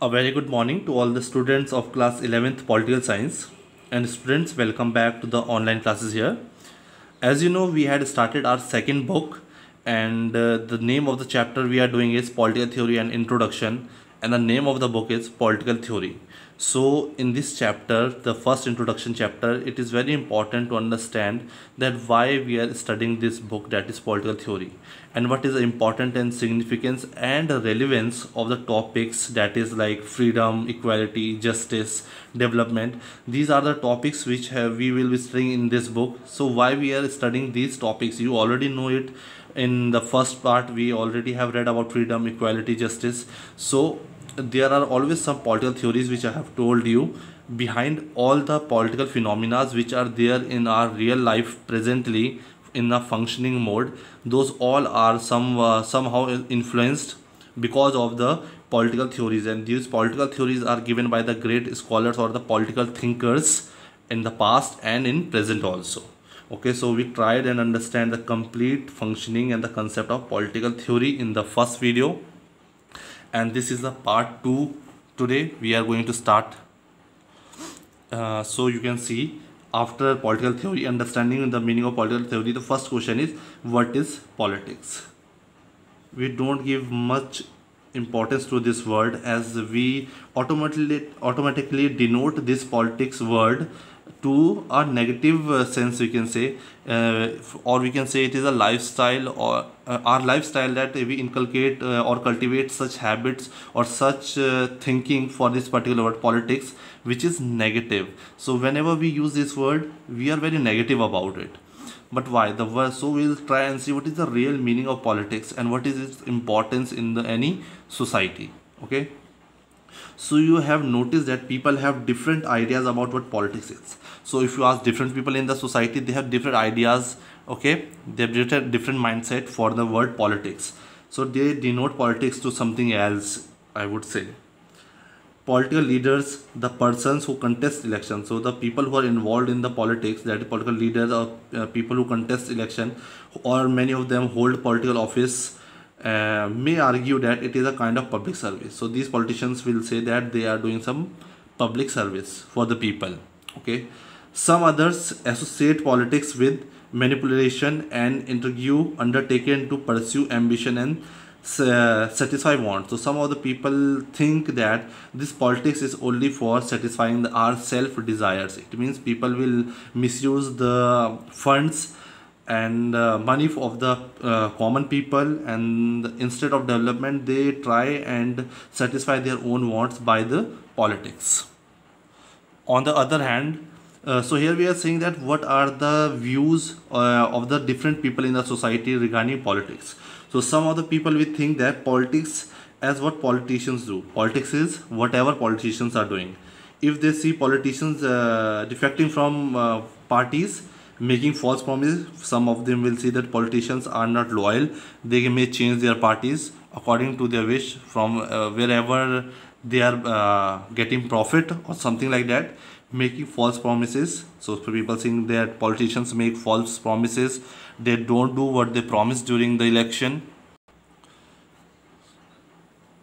A very good morning to all the students of class 11th political science. And students, welcome back to the online classes here. As you know, we had started our second book, and the name of the chapter we are doing is Political Theory and Introduction, and the name of the book is Political Theory. So in this chapter, the first introduction chapter, it is very important to understand that why we are studying this book, that is Political Theory, and what is the importance and significance and relevance of the topics, that is like freedom, equality, justice, development. These are the topics which we will be studying in this book. So why we are studying these topics, you already know it. In the first part we already have read about freedom, equality, justice. So there are always some political theories which I have told you behind all the political phenomena which are there in our real life presently in a functioning mode. Those all are somehow influenced because of the political theories, and these political theories are given by the great scholars or the political thinkers in the past and in present also. Okay, so we tried and understand the complete functioning and the concept of political theory in the first video, and this is the part 2. Today we are going to start. So you can see, after political theory, understanding the meaning of political theory, the first question is, what is politics? We don't give much importance to this word, as we automatically denote this politics word to a negative sense, we can say, or we can say it is a lifestyle, or our lifestyle, that we inculcate or cultivate such habits or such thinking for this particular word politics, which is negative. So whenever we use this word, we are very negative about it. But why the word? So we'll try and see what is the real meaning of politics and what is its importance in any society. Okay, so you have noticed that people have different ideas about what politics is. So if you ask different people in the society, they have different ideas. Okay, they have different mindset for the word politics. So they denote politics to something else, I would say. Political leaders, the persons who contest election. So the people who are involved in the politics, that is political leaders, or people who contest election, or many of them hold political office, may argue that it is a kind of public service. So these politicians will say that they are doing some public service for the people. Okay, some others associate politics with manipulation and intrigue undertaken to pursue ambition and satisfy wants. So some of the people think that this politics is only for satisfying our self desires. It means people will misuse the funds and money of the common people, and instead of development they try and satisfy their own wants by the politics. On the other hand, so here we are saying that what are the views of the different people in the society regarding politics. So some of the people will think that politics as what politicians do. Politics is whatever politicians are doing. If they see politicians defecting from parties, making false promises, some of them will see that politicians are not loyal. They may change their parties according to their wish from wherever they are getting profit or something like that, making false promises. So people think that politicians make false promises, they don't do what they promised during the election,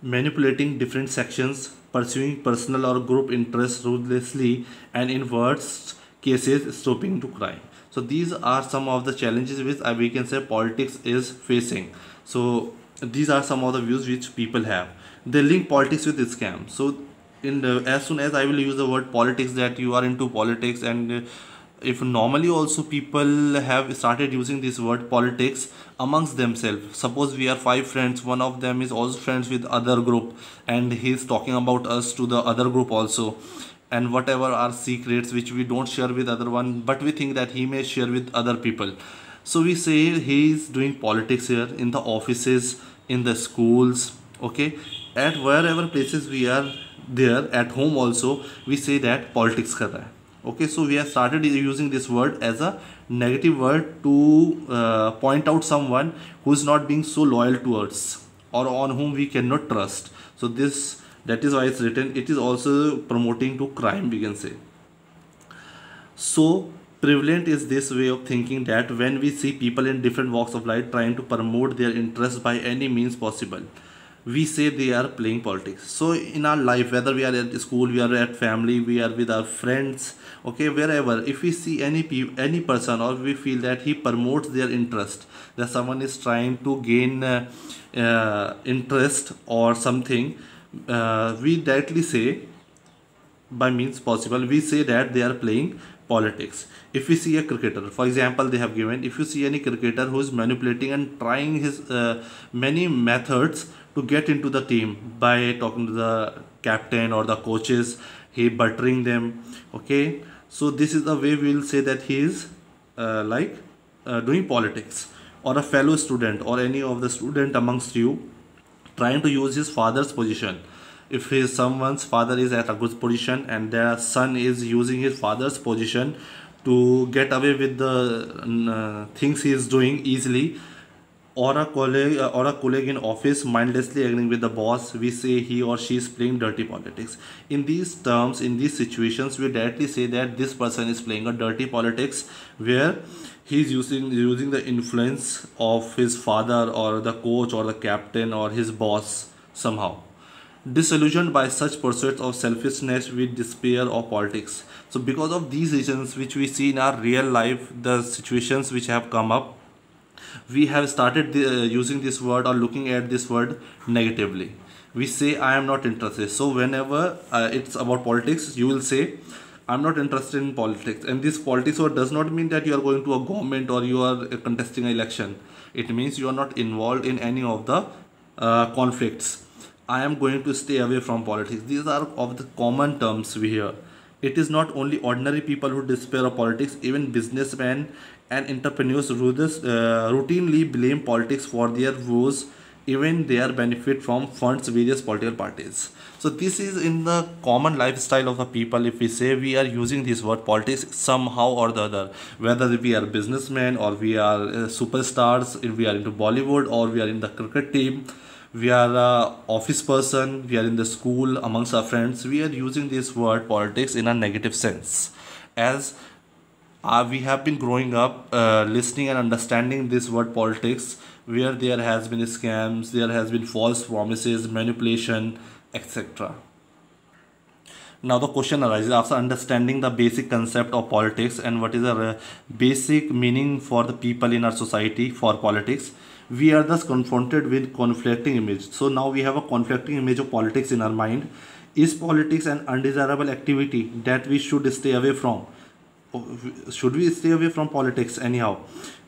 manipulating different sections, pursuing personal or group interests ruthlessly, and in worst cases stooping to crime. So these are some of the challenges which we can say politics is facing. So these are some of the views which people have. They link politics with scam. So as soon as I will use the word politics, that you are into politics, and if normally also people have started using this word politics amongst themselves. Suppose we are 5 friends, one of them is also friends with other group, and he is talking about us to the other group also, and whatever are secrets which we don't share with other one, but we think that he may share with other people. So we say he is doing politics here in the offices, in the schools. Okay, at wherever places we are there, at home also we say that politics kar raha hai. Okay, so we have started using this word as a negative word to point out someone who is not being so loyal to us, or on whom we cannot trust. So that is why it's written. It is also promoting to crime, we can say. So prevalent is this way of thinking, that when we see people in different walks of life trying to promote their interests by any means possible, we say they are playing politics. So in our life, whether we are at school, we are at family, we are with our friends, okay, wherever, if we see any person, or we feel that he promotes their interest, that someone is trying to gain interest or something, we directly say, by means possible, we say that they are playing politics. If we see a cricketer, for example, they have given, if you see any cricketer who is manipulating and trying his many methods to get into the team, by talking to the captain or the coaches, he buttering them, okay, so this is the way we will say that he is doing politics. Or a fellow student, or any of the student amongst you, trying to use his father's position. If his someone's father is at a good position and their son is using his father's position to get away with the things he is doing easily, or a colleague in office mindlessly agreeing with the boss, we say he or she is playing dirty politics. In these terms, in these situations, we directly say that this person is playing a dirty politics, where he is using the influence of his father or the coach or the captain or his boss somehow. Disillusioned by such pursuits of selfishness with despair of politics. So because of these reasons which we see in our real life, the situations which have come up, we have started using this word or looking at this word negatively. We say I am not interested. So whenever it's about politics, you will say I'm not interested in politics. And this politics word does not mean that you are going to a government or you are contesting an election. It means you are not involved in any of the conflicts. I am going to stay away from politics. These are of the common terms we hear. It is not only ordinary people who despair of politics, even businessmen and entrepreneurs routinely blame politics for their woes, even their benefit from funds various political parties. So this is in the common lifestyle of the people. If we say we are using this word politics somehow or the other, whether we are businessmen or we are superstars, if we are into Bollywood or we are in the cricket team, we are a office person, we are in the school amongst our friends, we are using this word politics in a negative sense, as we have been growing up listening and understanding this word politics, where there has been scams, there has been false promises, manipulation, etc. Now the question arises, after understanding the basic concept of politics and what is the basic meaning for the people in our society for politics, we are thus confronted with conflicting image. So now we have a conflicting image of politics in our mind. Is politics an undesirable activity that we should stay away from? Should we stay away from politics anyhow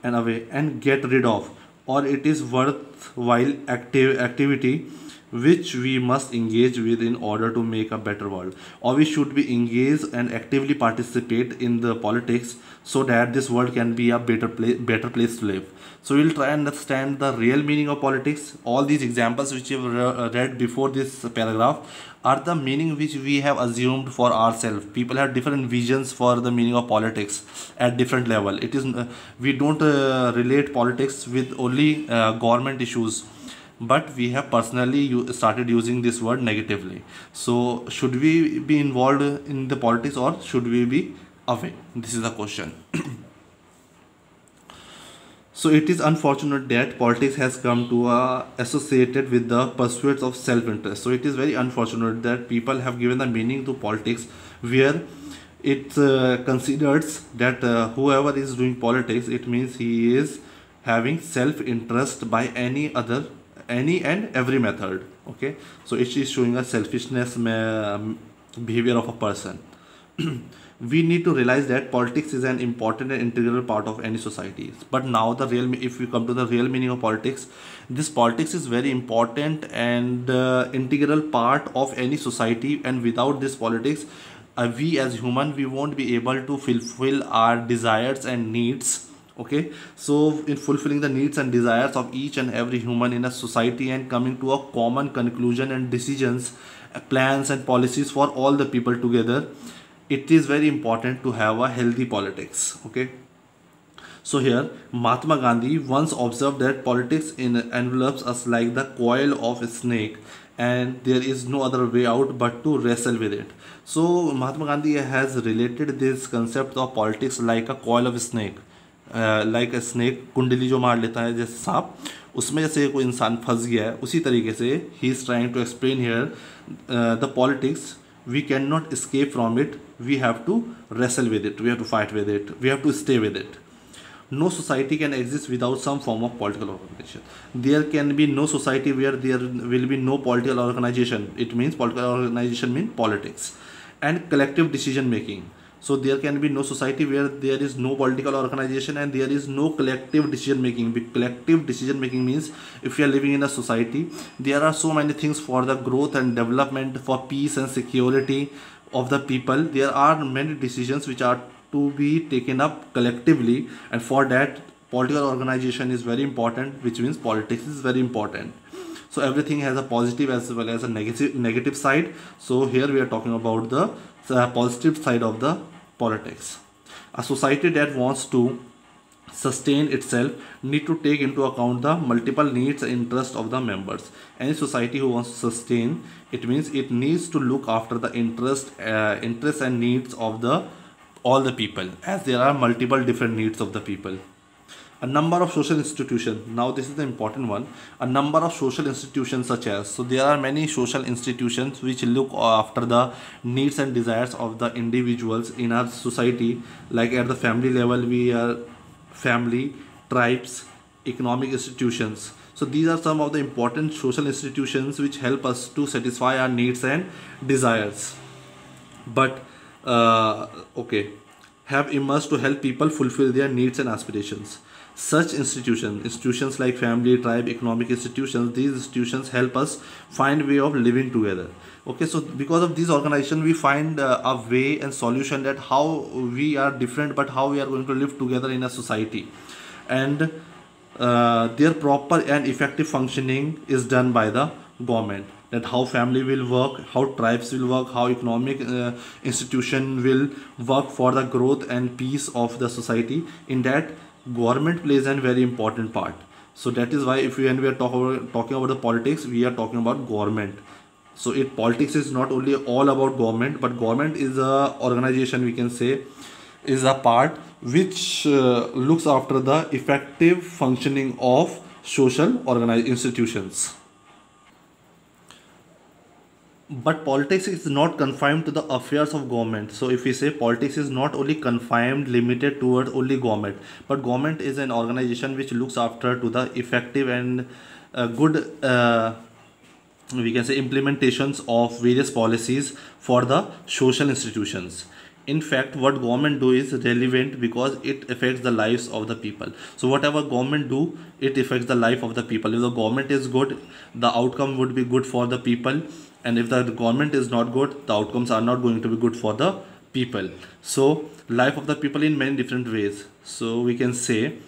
and away and get rid of? Or it is worthwhile activity which we must engage with in order to make a better world? Or we should be engaged and actively participate in the politics so that this world can be a better place to live. So we'll try and understand the real meaning of politics. All these examples which you've read before this paragraph are the meaning which we have assumed for ourselves. People have different visions for the meaning of politics at different level. It is we don't relate politics with only government issues, but we have personally started using this word negatively. So should we be involved in the politics or should we be away? This is the question. So it is unfortunate that politics has come to associated with the pursuits of self-interest. So it is very unfortunate that people have given the meaning to politics where it considers that whoever is doing politics, it means he is having self-interest by any and every method. Okay, so it is showing a selfishness behavior of a person. We need to realize that politics is an important and integral part of any society. But now if we come to the real meaning of politics, this politics is very important and integral part of any society, and without this politics, we as human, we won't be able to fulfill our desires and needs. Okay, so in fulfilling the needs and desires of each and every human in a society and coming to a common conclusion and decisions, plans and policies for all the people together, it is very important to have a healthy politics. Okay, so here Mahatma Gandhi once observed that politics envelops us like the coil of a snake, and there is no other way out but to wrestle with it. So Mahatma Gandhi has related this concept of politics like a coil of a snake, like a snake, कुंडली जो मार लेता है जैसे सांप, उसमें जैसे कोई इंसान फंस गया है, उसी तरीके से ही is trying to explain here the politics, we cannot escape from it, we have to wrestle with it, we have to fight with it, we have to stay with it. No society can exist without some form of political organization. There can be no society where there will be no political organization. It means political organization means politics and collective decision making. So there can be no society where there is no political organization and there is no collective decision making. Collective decision making means if you are living in a society, there are so many things for the growth and development, for peace and security of the people. There are many decisions which are to be taken up collectively, and for that political organization is very important, which means politics is very important. So everything has a positive as well as a negative side. So here we are talking about the positive side of the politics. A society that wants to sustain itself need to take into account the multiple needs and interests of the members. Any society who wants to sustain, it means it needs to look after the interests and needs of the all the people, as there are multiple different needs of the people. A number of social institutions, now this is the important one, a number of social institutions such as, so there are many social institutions which look after the needs and desires of the individuals in our society. Like at the family level, we are family, tribes, economic institutions. So these are some of the important social institutions which help us to satisfy our needs and desires. But have emerged to help people fulfill their needs and aspirations. Such institutions like family, tribe, economic institutions, these institutions help us find way of living together. Okay, so because of these organizations, we find a way and solution that how we are different, but how we are going to live together in a society. And their proper and effective functioning is done by the government. That how family will work, how tribes will work, how economic institution will work for the growth and peace of the society. In that, government plays a very important part. So that is why when we are talking about the politics, we are talking about government. So politics is not only all about government, but government is a organization, we can say, is a part which looks after the effective functioning of social organized institutions. But politics is not confined to the affairs of government. So if we say politics is not only confined, limited towards only government, but government is an organization which looks after to the effective and good we can say implementations of various policies for the social institutions. In fact, what government do is relevant because it affects the lives of the people. So whatever government do, it affects the life of the people. If the government is good, the outcome would be good for the people, and if the government is not good, the outcomes are not going to be good for the people. So life of the people in many different ways. So we can say,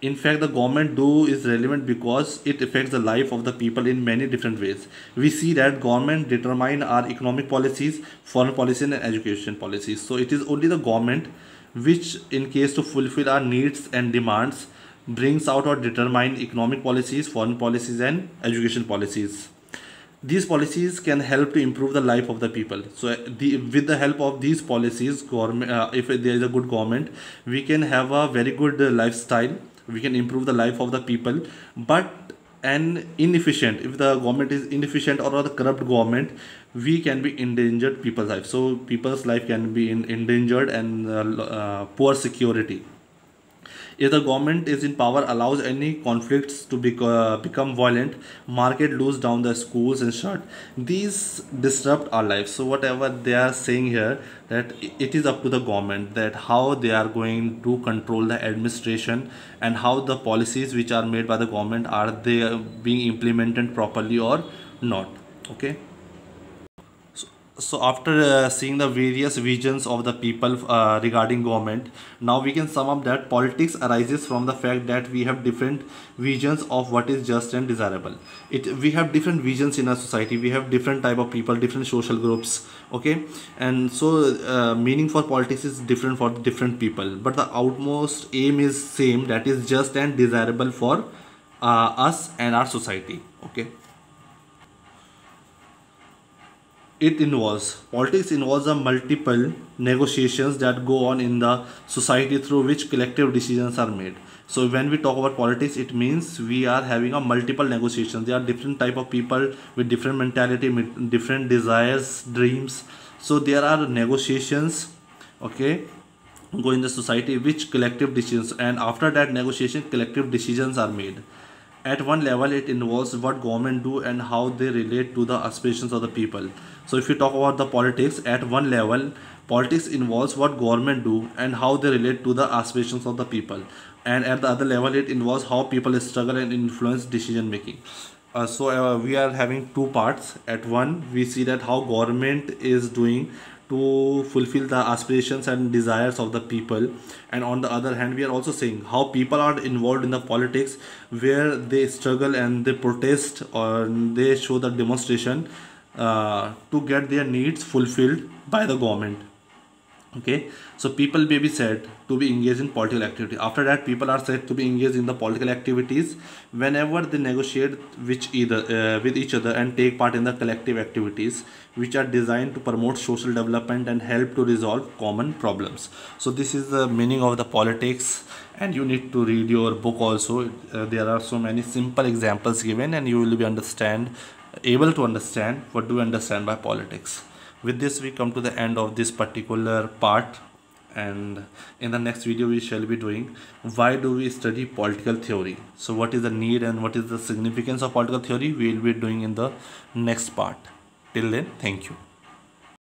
in fact, the government do is relevant because it affects the life of the people in many different ways. We see that government determine our economic policies, foreign policy and education policies. So it is only the government which, in case to fulfill our needs and demands, brings out or determine economic policies, foreign policies and education policies. These policies can help to improve the life of the people. So with the help of these policies, government, if there is a good government, we can have a very good lifestyle, we can improve the life of the people. But an inefficient, if the government is inefficient or the corrupt government, we can be endangered people's life. So people's life can be endangered and poor security. If the government is in power, allows any conflicts to become violent, market lose down the schools and shut. These disrupt our lives. So whatever they are saying here, that it is up to the government that how they are going to control the administration and how the policies which are made by the government, are they being implemented properly or not. Okay. So after seeing the various visions of the people regarding government, now we can sum up that politics arises from the fact that we have different visions of what is just and desirable. We have different visions in our society, we have different type of people, different social groups. Okay, and so meaning for politics is different for different people, but the outmost aim is same, that is just and desirable for us and our society. Okay. Politics involves a multiple negotiations that go on in the society through which collective decisions are made. So when we talk about politics, it means we are having a multiple negotiations. There are different type of people with different mentality, with different desires, dreams. So there are negotiations, okay, go in the society which collective decisions, and after that negotiation collective decisions are made. At one level it involves what government do and how they relate to the aspirations of the people. So if you talk about the politics, at one level politics involves what government do and how they relate to the aspirations of the people, and at the other level it involves how people struggle and influence decision making. We are having two parts. At one we see that how government is doing to fulfill the aspirations and desires of the people, and on the other hand we are also saying how people are involved in the politics, where they struggle and they protest or they show the demonstration to get their needs fulfilled by the government. Okay, so people may be said to be engaged in political activity. After that people are said to be engaged in the political activities whenever they negotiate with each other and take part in the collective activities which are designed to promote social development and help to resolve common problems. So this is the meaning of the politics, and you need to read your book also. There are so many simple examples given and you will be able to understand what do you understand by politics. With this we come to the end of this particular part, and in the next video we shall be doing why do we study political theory. So what is the need and what is the significance of political theory we will be doing in the next part. Till then, thank you.